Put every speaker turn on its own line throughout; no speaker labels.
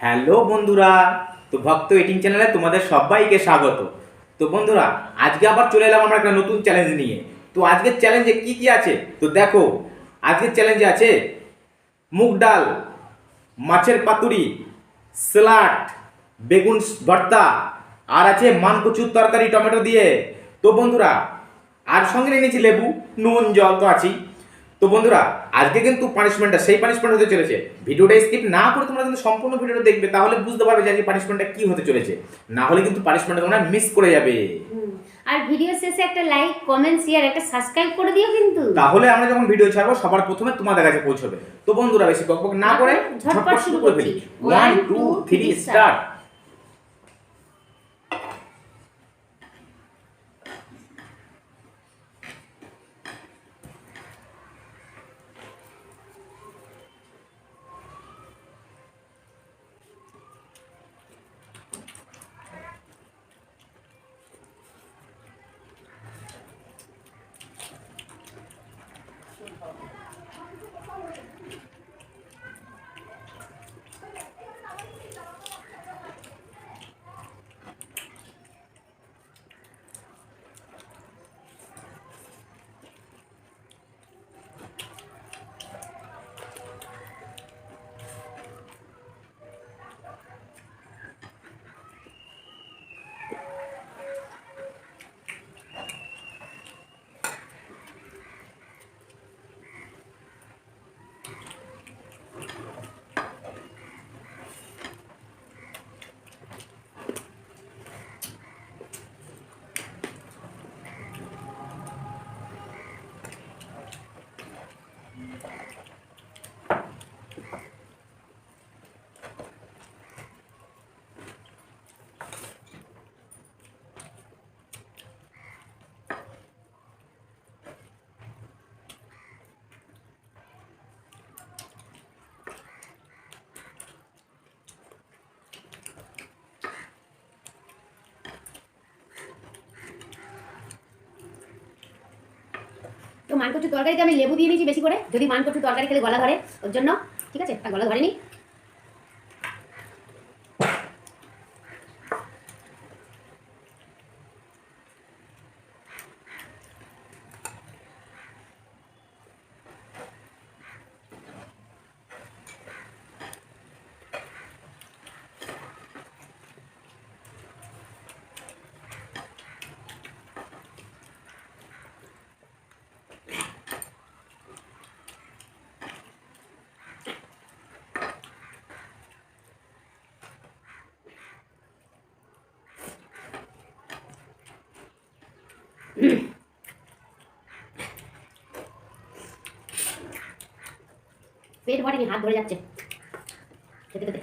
Hello বন্ধুরা, তো ভক্ত এটিং চ্যানেলে তোমাদের সবাইকে স্বাগত। তো বন্ধুরা, আজকে আবার চলে এলাম আমরা একটা নতুন চ্যালেঞ্জ নিয়ে। তো আজকের চ্যালেঞ্জে কি কি আছে তো দেখো। আজকের চ্যালেঞ্জে আছে মুগ ডাল, মাছের পাতুরি, স্যালাড, বেগুন ভর্তা, আর আছে মানকচুর তরকারি টমেটো দিয়ে। তো বন্ধুরা, আর সঙ্গে নিয়েছি লেবু, নুন, জল তো আছেই। তো বন্ধুরা, আজকে কিন্তু পানিশমেন্টটা সেই পানিশমেন্ট হতে চলেছে। ভিডিওটা স্কিপ না করে তোমরা কিন্তু সম্পূর্ণ ভিডিওটা দেখবে, তাহলে বুঝতে পারবে যে আজকে পানিশমেন্টটা কি হতে চলেছে। না হলে কিন্তু পানিশমেন্টটা তোমরা মিস করে যাবে।
আর ভিডিও শেষে একটা লাইক, কমেন্ট, শেয়ার, একটা সাবস্ক্রাইব করে দিও কিন্তু।
তাহলে আমরা যখন ভিডিও ছাড়বো সবার প্রথমে তোমাদের কাছে পৌঁছবে। তো বন্ধুরা, বেশি বকবক না করে ঝটপট শুরু করে ফেলি। 1 2 3 স্টার্ট।
তো মানকচুর তরকারিতে আমি লেবু দিয়ে নিয়েছি বেশি করে, যদি মানকচুর তরকারি খেলে গলা ধরে ওর জন্য। ঠিক আছে, একটা গলা ধরেনি। পেট ভরেনি, হাত ধরে যাচ্ছে খেতে খেতে।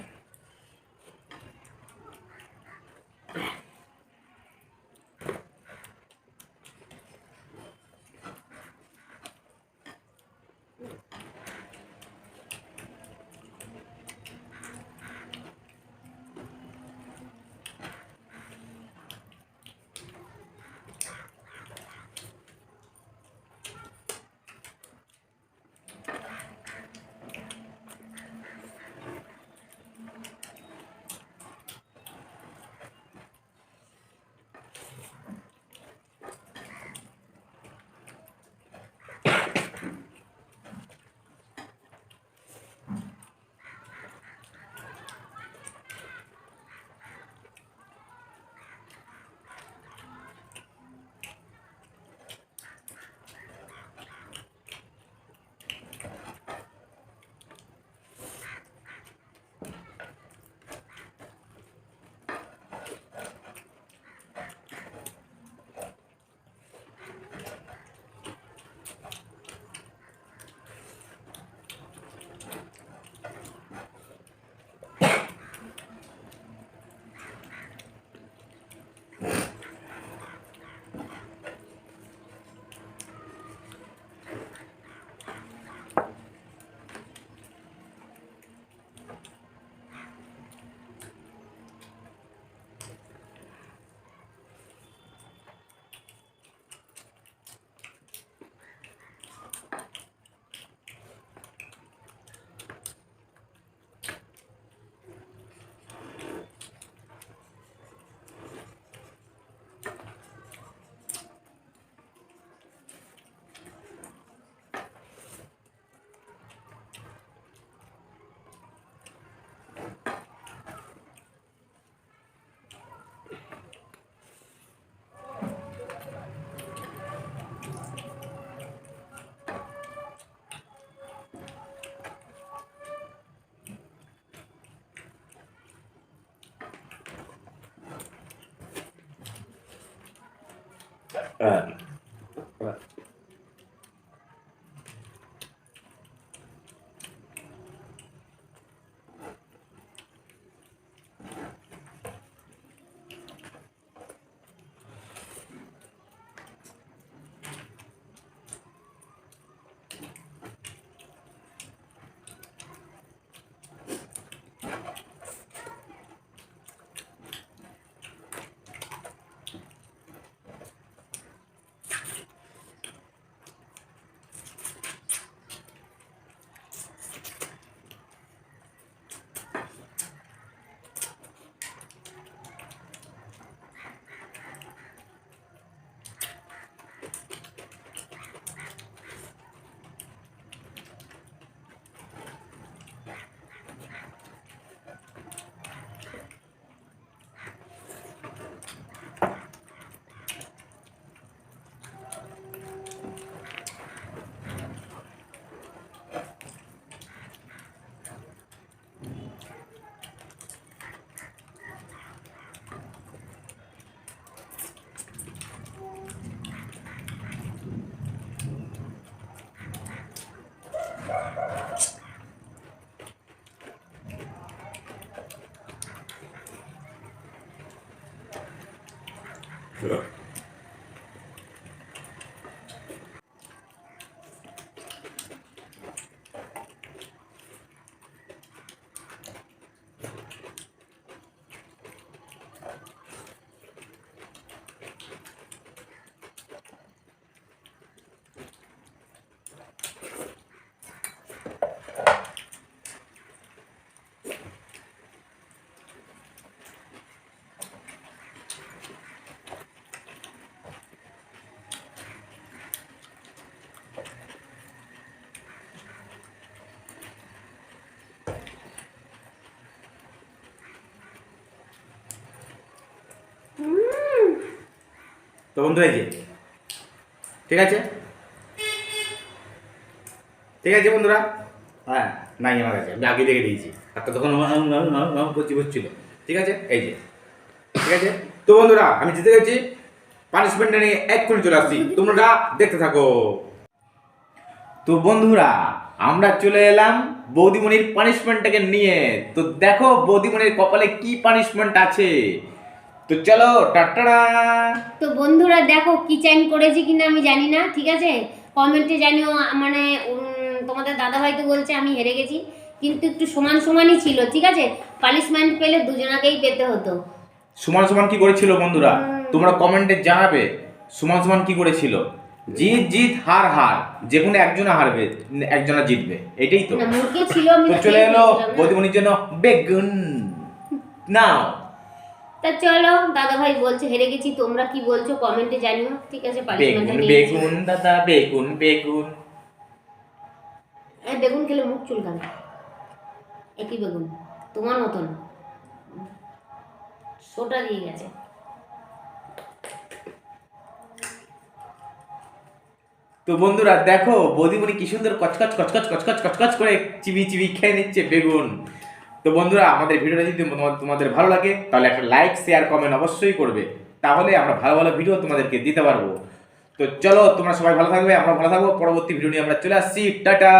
তো বন্ধু এই যে ঠিক আছে, ঠিক আছে বন্ধুরা। হ্যাঁ, নাই আমার কাছে, আমি আগে দেখে দিয়েছি। একটা তখন করছিল। ঠিক আছে, এই যে ঠিক আছে। তো বন্ধুরা আমি জিতে গেছি, পানিশমেন্ট নিয়ে এক্ষুনি চলে আসছি, তোমরা দেখতে থাকো। তো বন্ধুরা আমরা চলে এলাম বৌদিমণির পানিশমেন্টটাকে নিয়ে। তো দেখো বৌদিমণির কপালে কি পানিশমেন্ট আছে। তো চলো টাটা।
তো বন্ধুরা দেখো কি চাইন করেছি কিনা আমি জানি না, ঠিক আছে, কমেন্টে জানিও। মানে তোমাদের দাদাভাই তো বলছে আমি হেরে গেছি, কিন্তু একটু সমান সমানই ছিল, ঠিক আছে। পানিশমেন্ট পেলে দুজনাকেই পেতে হতো।
সমান সমান কি করেছিল বন্ধুরা তোমরা কমেন্টে জানাবে, সমান সমান কি করেছিল। জিত জিত হার হার, যে কোনো একজনা হারবে একজনা জিতবে, এটাই তো।
না মুরগি ছিল, আমি
তো চলে এলো বৌদিমণির জন্য বেগুন নাও।
তা চলো, দাদাভাই বলছে হেরে গেছি, তোমরা কি বলছো কমেন্টে জানিও, ঠিক আছে।
বেগুন বেগুন দাদা বেগুন বেগুন।
এই বেগুন খেলে মুখ চুলকাবে, একই বেগুন তোমার মতন সোটা দিয়ে গেছে।
তো বন্ধুরা দেখো বৌদিমণি কি সুন্দর কচকচ কচকচ কচকচ কচকচ করে চিবি চিবি খেয়ে নিচ্ছে বেগুন। তো বন্ধুরা আমাদের ভিডিওটা যদি তোমাদের ভালো লাগে তাহলে একটা লাইক শেয়ার কমেন্ট অবশ্যই করবে, তাহলে আমরা ভালো ভালো ভিডিও তোমাদেরকে দিতে পারবো। তো চলো তোমরা সবাই ভালো থাকবে, আমরা ভালো থাকবো। পরবর্তী ভিডিও নিয়ে আমরা চলে আসছি, টাটা।